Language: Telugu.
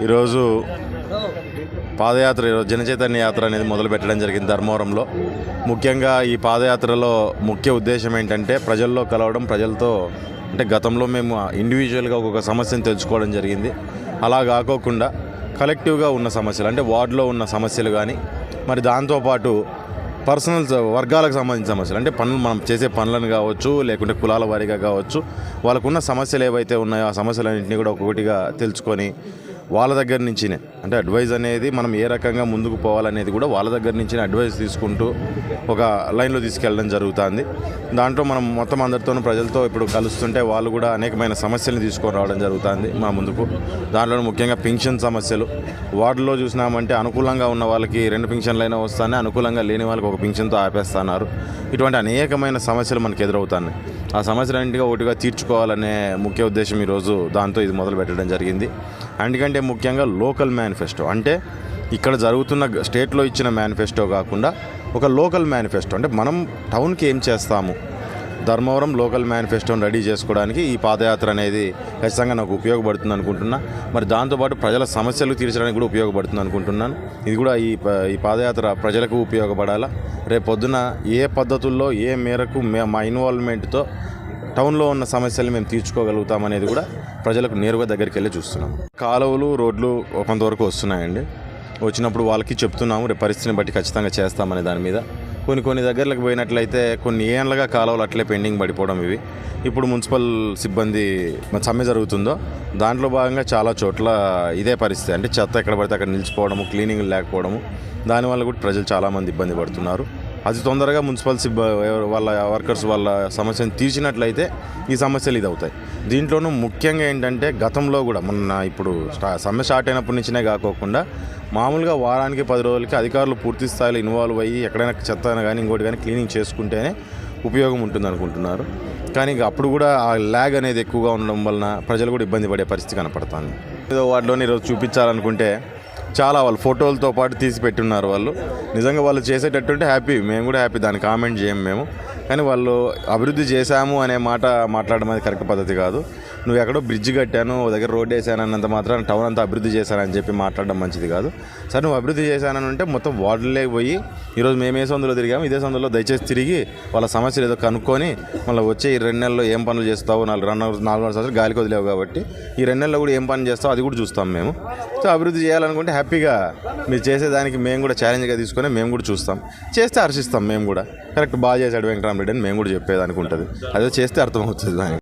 ఈరోజు పాదయాత్ర జనచైతన్య యాత్ర అనేది మొదలు పెట్టడం జరిగింది ధర్మవరంలో. ముఖ్యంగా ఈ పాదయాత్రలో ముఖ్య ఉద్దేశం ఏంటంటే ప్రజల్లో కలవడం, ప్రజలతో అంటే గతంలో మేము ఇండివిజువల్గా ఒక్కొక్క సమస్యను తెలుసుకోవడం జరిగింది. అలా కాకోకుండా కలెక్టివ్గా ఉన్న సమస్యలు అంటే వార్డులో ఉన్న సమస్యలు కానీ, మరి దాంతోపాటు పర్సనల్ వర్గాలకు సంబంధించిన సమస్యలు అంటే పనులు మనం చేసే పనులను కావచ్చు, లేకుంటే కులాల వారీగా కావచ్చు, వాళ్ళకున్న సమస్యలు ఏవైతే ఉన్నాయో ఆ సమస్యలన్నింటినీ కూడా ఒక్కొక్కటిగా తెలుసుకొని వాళ్ళ దగ్గర నుంచినే అంటే అడ్వైజ్ అనేది మనం ఏ రకంగా ముందుకు పోవాలనేది కూడా వాళ్ళ దగ్గర నుంచి అడ్వైజ్ తీసుకుంటూ ఒక లైన్లో తీసుకెళ్ళడం జరుగుతుంది. దాంట్లో మనం మొత్తం అందరితోనూ ప్రజలతో ఇప్పుడు కలుస్తుంటే వాళ్ళు కూడా అనేకమైన సమస్యలను తీసుకొని రావడం జరుగుతుంది మా ముందుకు. దాంట్లో ముఖ్యంగా పింఛన్ సమస్యలు వార్డులో చూసినామంటే అనుకూలంగా ఉన్న వాళ్ళకి 2 పింఛన్లైనా వస్తానే, అనుకూలంగా లేని వాళ్ళకి ఒక పింఛన్తో ఆపేస్తున్నారు. ఇటువంటి అనేకమైన సమస్యలు మనకు ఎదురవుతున్నాయి. ఆ సమస్యలన్నింటిగా ఒకటిగా తీర్చుకోవాలనే ముఖ్య ఉద్దేశం ఈరోజు దాంతో ఇది మొదలు పెట్టడం జరిగింది. అందుకంటే ముఖ్యంగా లోకల్ మేనిఫెస్టో అంటే ఇక్కడ జరుగుతున్న స్టేట్లో ఇచ్చిన మేనిఫెస్టో కాకుండా ఒక లోకల్ మేనిఫెస్టో అంటే మనం టౌన్కి ఏం చేస్తాము, ధర్మవరం లోకల్ మేనిఫెస్టోని రెడీ చేసుకోవడానికి ఈ పాదయాత్ర అనేది ఖచ్చితంగా నాకు ఉపయోగపడుతుంది అనుకుంటున్నా. మరి దాంతోపాటు ప్రజల సమస్యలు తీర్చడానికి కూడా ఉపయోగపడుతుంది అనుకుంటున్నాను. ఇది కూడా ఈ పాదయాత్ర ప్రజలకు ఉపయోగపడాలా. రేపు పొద్దున ఏ పద్ధతుల్లో ఏ మేరకు మా ఇన్వాల్వ్మెంట్తో టౌన్లో ఉన్న సమస్యలు మేము తీర్చుకోగలుగుతాం అనేది కూడా ప్రజలకు నేరుగా దగ్గరికి వెళ్ళి చూస్తున్నాం. కాలువలు, రోడ్లు కొంతవరకు వస్తున్నాయండి. వచ్చినప్పుడు వాళ్ళకి చెప్తున్నాము, రేపు పరిస్థితిని బట్టి ఖచ్చితంగా చేస్తామనే దాని మీద. కొన్ని దగ్గరలకు పోయినట్లయితే కొన్ని ఏళ్ళగా కాలువలు అట్లే పెండింగ్ పడిపోవడం. ఇవి ఇప్పుడు మున్సిపల్ సిబ్బంది సమ్మె జరుగుతుందో దాంట్లో భాగంగా చాలా చోట్ల ఇదే పరిస్థితి. అంటే చెత్త ఎక్కడ పడితే అక్కడ నిలిచిపోవడము, క్లీనింగ్ లేకపోవడము, దానివల్ల కూడా ప్రజలు చాలామంది ఇబ్బంది పడుతున్నారు. అది తొందరగా మున్సిపల్ వాళ్ళ వర్కర్స్ వాళ్ళ సమస్యను తీర్చినట్లయితే ఈ సమస్యలు ఇది అవుతాయి. దీంట్లోనూ ముఖ్యంగా ఏంటంటే గతంలో కూడా మొన్న ఇప్పుడు సమ్మె స్టార్ట్ అయినప్పటి నుంచినే కాకోకుండా మామూలుగా వారానికి 10 రోజులకి అధికారులు పూర్తి స్థాయిలో ఇన్వాల్వ్ అయ్యి ఎక్కడైనా చెత్త కానీ ఇంకోటి కానీ క్లీనింగ్ చేసుకుంటేనే ఉపయోగం ఉంటుంది అనుకుంటున్నారు. కానీ అప్పుడు కూడా ఆ ల్యాగ్ అనేది ఎక్కువగా ఉండడం వలన ప్రజలు కూడా ఇబ్బంది పడే పరిస్థితి కనపడుతుంది. ఏదో వాటిలోని ఈరోజు చూపించాలనుకుంటే చాలా వాళ్ళు ఫోటోలతో పాటు తీసి పెట్టున్నారు. వాళ్ళు నిజంగా వాళ్ళు చేసేటట్టుంటే హ్యాపీ, మేము కూడా హ్యాపీ, దాన్ని కామెంట్ చేయము మేము. కానీ వాళ్ళు అభివృద్ధి చేశాము అనే మాట మాట్లాడడం అనేది కరెక్ట్ పద్ధతి కాదు. నువ్వు ఎక్కడో బ్రిడ్జ్ కట్టాను, ఓ దగ్గర రోడ్ వేసాను అన్నంత మాత్రం టౌన్ అంతా అభివృద్ధి చేశానని చెప్పి మాట్లాడడం మంచిది కాదు. సరే నువ్వు అభివృద్ధి చేశానని అంటే మొత్తం వార్డులే పోయి ఈరోజు మేము ఏ సందులో తిరిగాము, ఇదే సందులో దయచేసి తిరిగి వాళ్ళ సమస్యలు ఏదో కనుక్కొని మళ్ళీ వచ్చే ఈ 2 నెలల్లో ఏం పనులు చేస్తావు, 4 సంవత్సరాలు గాలికి వదిలేవు కాబట్టి ఈ 2 నెలల్లో కూడా ఏం పని చేస్తావు అది కూడా చూస్తాం మేము. సో అభివృద్ధి చేయాలనుకుంటే హ్యాపీగా మీరు చేసేదానికి మేము కూడా ఛాలెంజ్గా తీసుకొని మేము కూడా చూస్తాం, చేస్తే హర్షిస్తాం. మేము కూడా కరెక్ట్ బాగా చేశాడు వెంకటరామరెడ్డి అని మేము కూడా చెప్పేదానికి ఉంటుంది. అదే చేస్తే అర్థమవుతుంది దానికి.